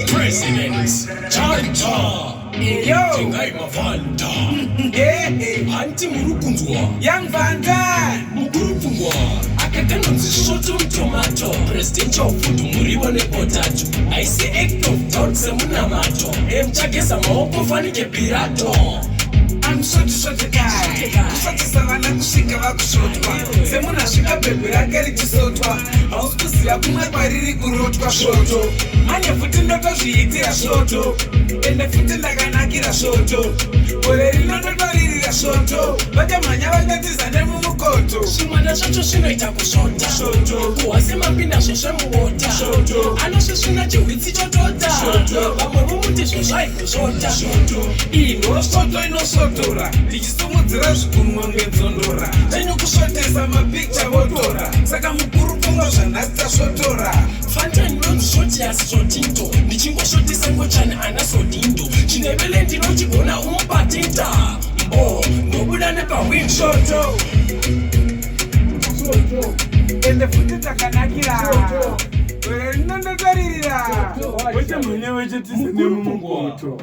President Chanta Tingai Mavanda Anti Murukunzwa Young Vanda Mugurupungwa Akatanga mzishoto mtomato President Chofudu muriwa ne potato I say act of doubt semuna mato Mchagesa maoko fanike pirato I'm so the guy. Kusati savana kushika vakushotwa. Semuna shika pepe rake richisotwa. Hauspisi akumwe pariri kurotwa shoto. Manye futi ndoto zviitira shoto. Ende futi ndakanakira shoto. Gore rinototoririra shoto. Vaja manya vakatiza nemumukoto. Shimwana shoto shinoita kushota shoto. Kuwase mapinda shoshe muwota shoto. Anoshishina chiwitsi chotota shoto. Vamwe vumuti shoshai kushota shoto. Ino sotora. Ndichisimudzira zvikunwa ngenzondora. Tenyu kushotesa mapicture votora. Saka mukuru kunga zvanhasi sotora. Fanta ndinonzishoti asi zvotinto. Ndichingoshotesa ngochani ana sodindo. Chinevele ndinochigona umupatita. Mbo, ndobuda nepawind shoto. Ende futi takanakira. Gore rinondotoririra. Weche mwenye weche tise nemumungoto.